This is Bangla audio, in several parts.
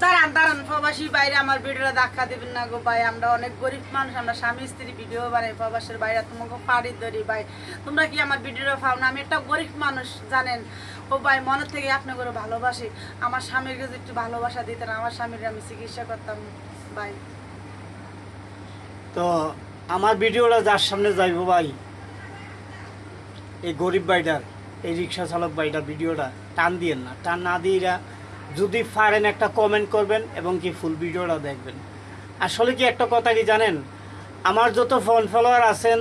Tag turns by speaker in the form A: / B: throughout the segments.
A: দাঁড়ান দাঁড়ান, প্রবাসী বাইরে আমার ভিডিওটা দেখা দিবেন না গো ভাই। আমরা অনেক গরিব মানুষ, আমরা স্বামী স্ত্রী ভিডিও বানাই। প্রবাসের বাইরে তোমাকে পাড়ি ধরি ভাই, তোমরা কি আমার ভিডিওটা পাও না? আমি একটা গরিব মানুষ জানেন ও ভাই, মনের থেকে আপনি করে ভালোবাসি। আমার স্বামীর কাছে একটু ভালোবাসা দিতেন, আমার স্বামীর আমি চিকিৎসা করতাম ভাই।
B: তো আমার ভিডিওটা যার সামনে যাইব ভাই, এই গরিব ভাইটার, এই রিক্সা চালক ভাইটার ভিডিওটা টান দিয়েন না, টান না দিয়ে যদি পারেন একটা কমেন্ট করবেন এবং কি ফুল ভিডিওটা দেখবেন। আসলে কি একটা কথা কি জানেন, আমার যত ফ্যান ফলোয়ার আছেন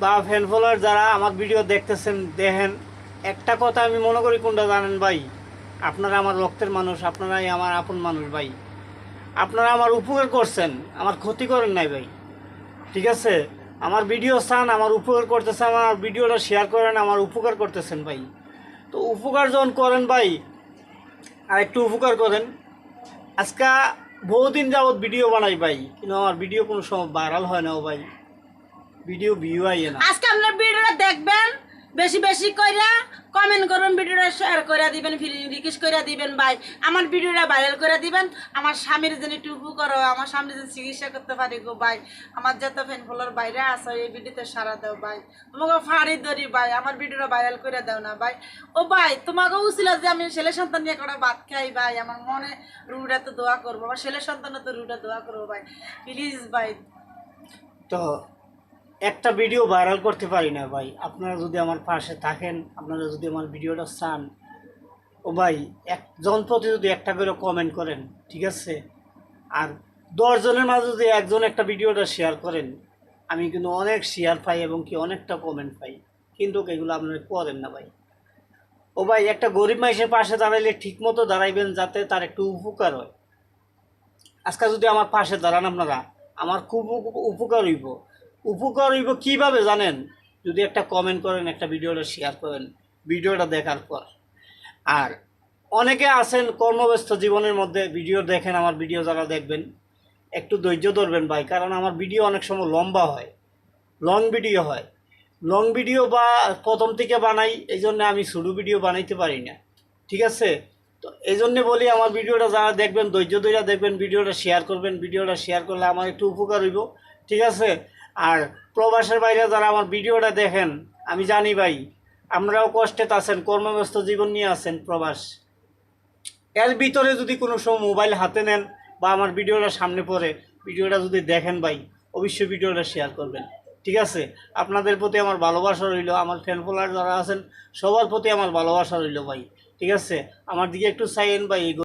B: বা ফ্যান ফলোয়ার যারা আমার ভিডিও দেখতেছেন দেখেন, একটা কথা আমি মনে করি কোনটা জানেন ভাই, আপনারা আমার রক্তের মানুষ, আপনারাই আমার আপন মানুষ ভাই। আপনারা আমার উপকার করছেন, আমার ক্ষতি করেন নাই ভাই। ঠিক আছে, আমার ভিডিও চান, আমার উপকার করতেছেন, আমার ভিডিওটা শেয়ার করেন, আমার উপকার করতেছেন ভাই। তো উপকার যখন করেন ভাই, আর একটু উপকার করেন। আজকে বহুদিন যাবৎ ভিডিও বানাই ভাই, কিন্তু আমার ভিডিও কোনো সময় ভাইরাল হয় না ভাই, ভিডিও ভিউ আইয়ে না।
A: আজকে আপনার ভিডিওটা দেখবেন, বেশি বেশি কইরা কমেন্ট করুন, ভিডিওটা শেয়ার করে দিবেন, রিকোয়েস্ট করে দিবেন ভাই, আমার ভিডিওটা ভাইরাল করে দিবেন। আমার স্বামীর যেন একটু উপকার হয়, আমার স্বামীর যেন চিকিৎসা করতে পারি গো ভাই। আমার যত ফ্যান ফলোয়ার বাইরে আছে এই ভিডিওতে সারা দাও ভাই, তোমাকে ফাড়ি ধরি ভাই, আমার ভিডিওটা ভাইরাল করে দাও না ভাই। ও ভাই, তোমাকে উচিত যে আমি ছেলে সন্তান নিয়ে কটা ভাত খাই ভাই, আমার মনে রুটা তো দোয়া করবো, আমার ছেলে সন্তানও তো রুটা দোয়া করবো ভাই, প্লিজ ভাই।
B: তো একটা ভিডিও ভাইরাল করতে পারি না ভাই, আপনারা যদি আমার পাশে থাকেন, আপনারা যদি আমার ভিডিওটা চান, ও ভাই একজন প্রতি যদি একটা করে কমেন্ট করেন, ঠিক আছে, আর 10 জনের মাঝে যদি একজন একটা ভিডিওটা শেয়ার করেন, আমি কিন্তু অনেক শেয়ার পাই এবং কি অনেকটা কমেন্ট পাই, কিন্তু এগুলো আপনারা করেন না ভাই। ও ভাই, একটা গরিব মানুষের পাশে দাঁড়াইলে ঠিক মতো দাঁড়াইবেন, যাতে তার একটু উপকার হয়। আজকে যদি আমার পাশে দাঁড়ান আপনারা, আমার খুব উপকার হইব। উপকার হইব কীভাবে জানেন? যদি একটা কমেন্ট করেন, একটা ভিডিওটা শেয়ার করেন ভিডিওটা দেখার পর। আর অনেকে আছেন কর্মব্যস্ত জীবনের মধ্যে, ভিডিও দেখেন, আমার ভিডিও যারা দেখবেন একটু ধৈর্য ধরবেন ভাই, কারণ আমার ভিডিও অনেক সময় লম্বা হয়, লং ভিডিও হয়। লং ভিডিও বা প্রথম থেকে বানাই, এই জন্য আমি ছোটো ভিডিও বানাইতে পারি না। ঠিক আছে, তো এই জন্যে বলি আমার ভিডিওটা যারা দেখবেন ধৈর্য ধরে দেখবেন, ভিডিওটা শেয়ার করবেন, ভিডিওটা শেয়ার করলে আমার একটু উপকার হইব। ঠিক আছে, আর প্রবাসের বাইরে যারা আমার ভিডিওটা দেখেন, আমি জানি ভাই আমরাও কষ্টে আছেন, কর্মব্যস্ত জীবন নিয়ে আছেন প্রবাস। এর ভিতরে যদি কোনো সময় মোবাইল হাতে নেন বা আমার ভিডিওটা সামনে পড়ে, ভিডিওটা যদি দেখেন ভাই, অবশ্যই ভিডিওটা শেয়ার করবেন। ঠিক আছে, আপনাদের প্রতি আমার ভালোবাসা রইল, আমার ফ্যান ফলোয়ার যারা আছেন সবার প্রতি আমার ভালোবাসা রইল ভাই। ঠিক আছে, আমার দিকে একটু চাইেন ভাই।